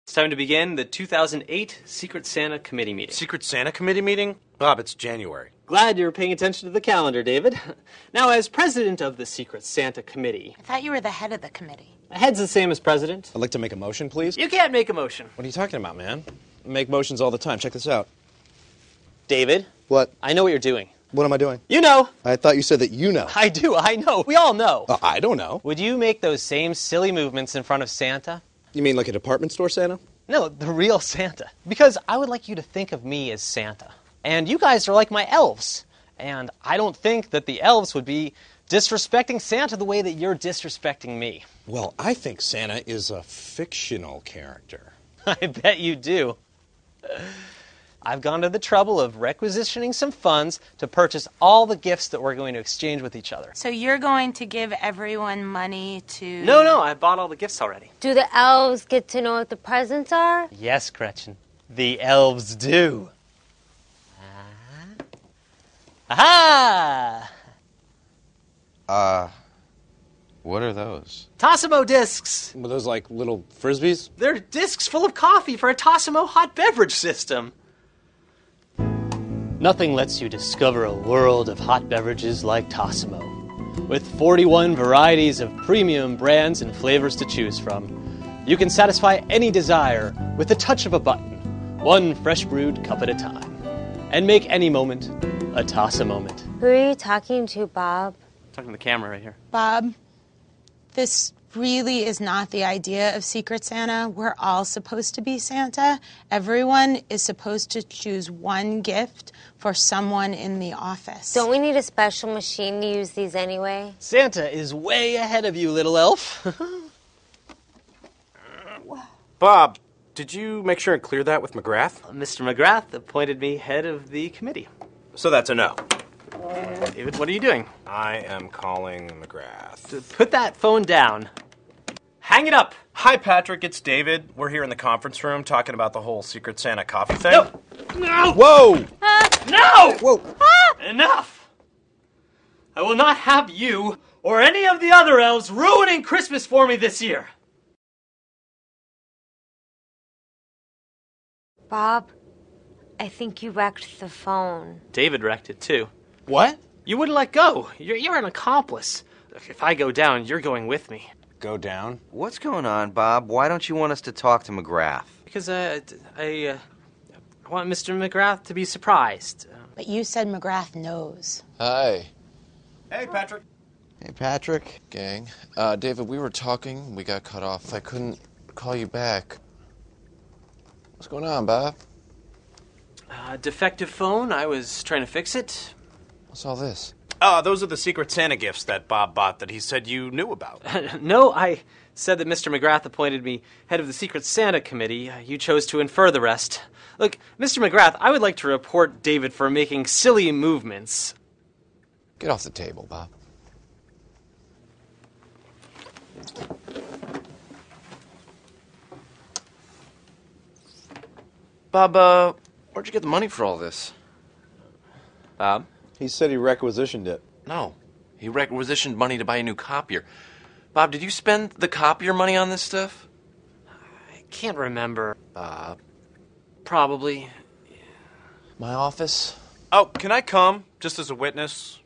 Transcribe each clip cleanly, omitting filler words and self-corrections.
It's time to begin the 2008 Secret Santa Committee meeting. Secret Santa Committee meeting? Bob, it's January. Glad you're paying attention to the calendar, David. Now, as president of the Secret Santa Committee... I thought you were the head of the committee. Head's the same as president. I'd like to make a motion, please. You can't make a motion. What are you talking about, man? I make motions all the time. Check this out. David? What? I know what you're doing. What am I doing? You know. I thought you said that you know. I do, I know. We all know. I don't know. Would you make those same silly movements in front of Santa? You mean like a department store Santa? No, the real Santa. Because I would like you to think of me as Santa. And you guys are like my elves. And I don't think that the elves would be disrespecting Santa the way that you're disrespecting me. Well, I think Santa is a fictional character. I bet you do. I've gone to the trouble of requisitioning some funds to purchase all the gifts that we're going to exchange with each other. So you're going to give everyone money to... No, I bought all the gifts already. Do the elves get to know what the presents are? Yes, Gretchen. The elves do. Aha! What are those? Tassimo discs. Were those like little frisbees? They're discs full of coffee for a Tassimo hot beverage system. Nothing lets you discover a world of hot beverages like Tassimo. With 41 varieties of premium brands and flavors to choose from, you can satisfy any desire with the touch of a button, one fresh brewed cup at a time, and make any moment a Tassimoment. Who are you talking to, Bob? Talking to the camera right here. Bob, this really is not the idea of Secret Santa. We're all supposed to be Santa. Everyone is supposed to choose one gift for someone in the office. Don't we need a special machine to use these anyway? Santa is way ahead of you, little elf. Bob, did you make sure and clear that with McGrath? Mr. McGrath appointed me head of the committee. So that's a no. David, what are you doing? I am calling McGrath. Put that phone down. Hang it up. Hi, Patrick, it's David. We're here in the conference room talking about the whole Secret Santa coffee thing. No! Whoa! No! Whoa! Enough! I will not have you or any of the other elves ruining Christmas for me this year. Bob, I think you wrecked the phone. David wrecked it too. What? You wouldn't let go. You're an accomplice. If I go down, you're going with me. Go down? What's going on, Bob? Why don't you want us to talk to McGrath? Because I want Mr. McGrath to be surprised. But you said McGrath knows. Hi. Hey, Patrick. Hey, Patrick. Gang. David, we were talking. We got cut off. I couldn't call you back. What's going on, Bob? Defective phone. I was trying to fix it. What's all this? Those are the Secret Santa gifts that Bob bought that he said you knew about. No, I said that Mr. McGrath appointed me head of the Secret Santa Committee. You chose to infer the rest. Look, Mr. McGrath, I would like to report David for making silly movements. Get off the table, Bob. Bob, where'd you get the money for all this? Bob? He said he requisitioned it. No. He requisitioned money to buy a new copier. Bob, did you spend the copier money on this stuff? I can't remember. Bob. Probably. My office? Oh, can I come, just as a witness?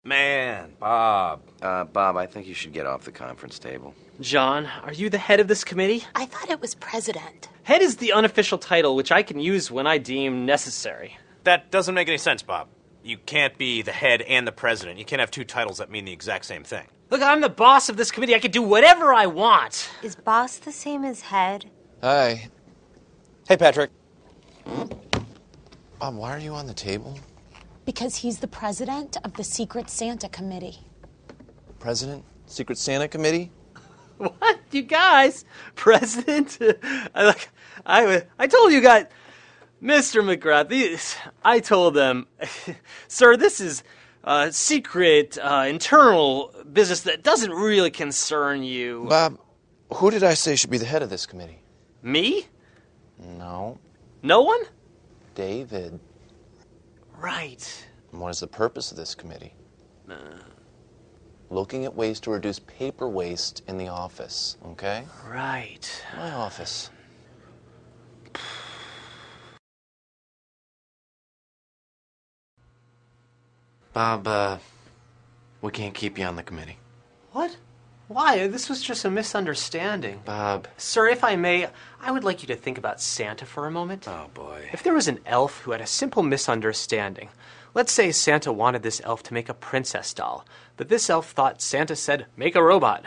Man, Bob. Bob, I think you should get off the conference table. John, are you the head of this committee? I thought it was president. Head is the unofficial title which I can use when I deem necessary. That doesn't make any sense, Bob. You can't be the head and the president. You can't have two titles that mean the exact same thing. Look, I'm the boss of this committee. I can do whatever I want. Is boss the same as head? Hi. Hey, Patrick. Bob, why are you on the table? Because he's the president of the Secret Santa Committee. President? Secret Santa Committee? What? You guys? President? I told you guys. Mr. McGrath, I told them, sir, this is secret, internal business that doesn't really concern you. Bob, who did I say should be the head of this committee? Me? No. No one? David. Right. And what is the purpose of this committee? looking at ways to reduce paper waste in the office, okay? Right. My office. Bob, we can't keep you on the committee. What? Why? This was just a misunderstanding. Bob. Sir, if I may, I would like you to think about Santa for a moment. Oh, boy. If there was an elf who had a simple misunderstanding, let's say Santa wanted this elf to make a princess doll, but this elf thought Santa said, make a robot.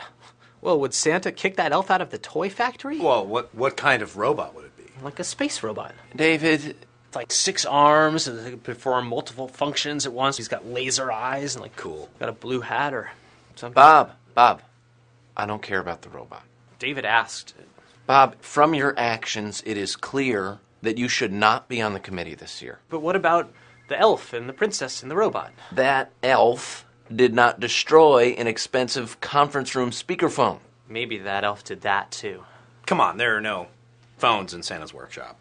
Well, would Santa kick that elf out of the toy factory? Well, what kind of robot would it be? Like a space robot. David, It's like 6 arms, and they can perform multiple functions at once. He's got laser eyes, and Cool. got a blue hat or something. Bob, I don't care about the robot. David asked. Bob, from your actions, it is clear that you should not be on the committee this year. But what about the elf and the princess and the robot? That elf did not destroy an expensive conference room speakerphone. Maybe that elf did that too. Come on, there are no phones in Santa's workshop.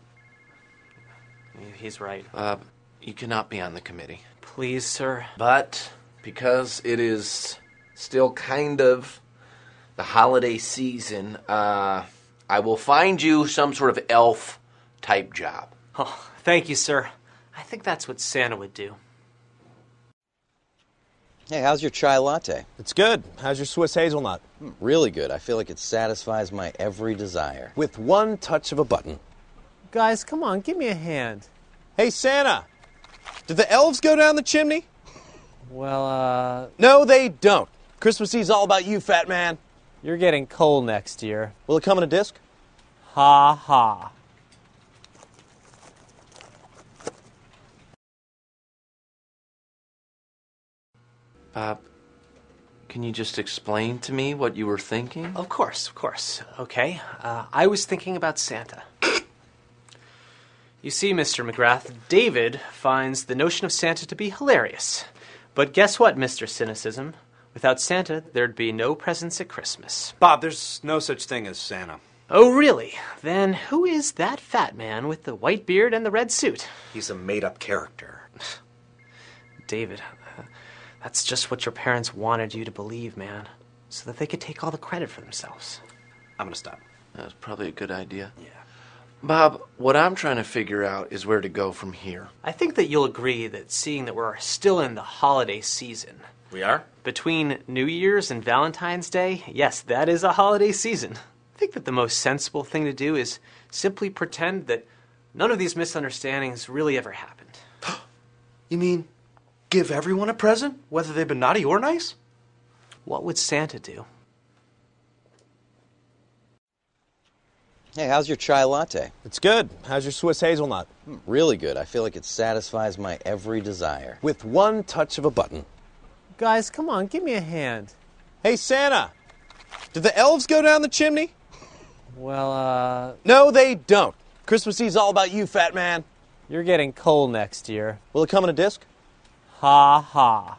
He's right. Bob, you cannot be on the committee. Please, sir. But because it is still kind of the holiday season, I will find you some sort of elf-type job. Oh, thank you, sir. I think that's what Santa would do. Hey, how's your chai latte? It's good. How's your Swiss hazelnut? Really good. I feel like it satisfies my every desire. With one touch of a button. Guys, come on, give me a hand. Hey, Santa! Did the elves go down the chimney? Well, No, they don't. Christmas Eve's all about you, fat man. you're getting coal next year. Will it come in a disc? Ha ha. Bob, can you just explain to me what you were thinking? Of course. Okay. I was thinking about Santa. You see, Mr. McGrath, David finds the notion of Santa to be hilarious. But guess what, Mr. Cynicism? Without Santa, there'd be no presents at Christmas. Bob, there's no such thing as Santa. Oh, really? Then who is that fat man with the white beard and the red suit? He's a made-up character. David, that's just what your parents wanted you to believe, man. So that they could take all the credit for themselves. I'm gonna stop. That's probably a good idea. Yeah. Bob, what I'm trying to figure out is where to go from here. I think that you'll agree that seeing that we're still in the holiday season, We are? between New Year's and Valentine's Day, yes, that is a holiday season. I think that the most sensible thing to do is simply pretend that none of these misunderstandings really ever happened. You mean give everyone a present, whether they've been naughty or nice? What would Santa do? Hey, how's your chai latte? It's good. How's your Swiss hazelnut? Really good. I feel like it satisfies my every desire. With one touch of a button. Guys, come on, give me a hand. Hey, Santa! Did the elves go down the chimney? Well, No, they don't. Christmas Eve's all about you, fat man. you're getting coal next year. Will it come in a disc? Ha ha.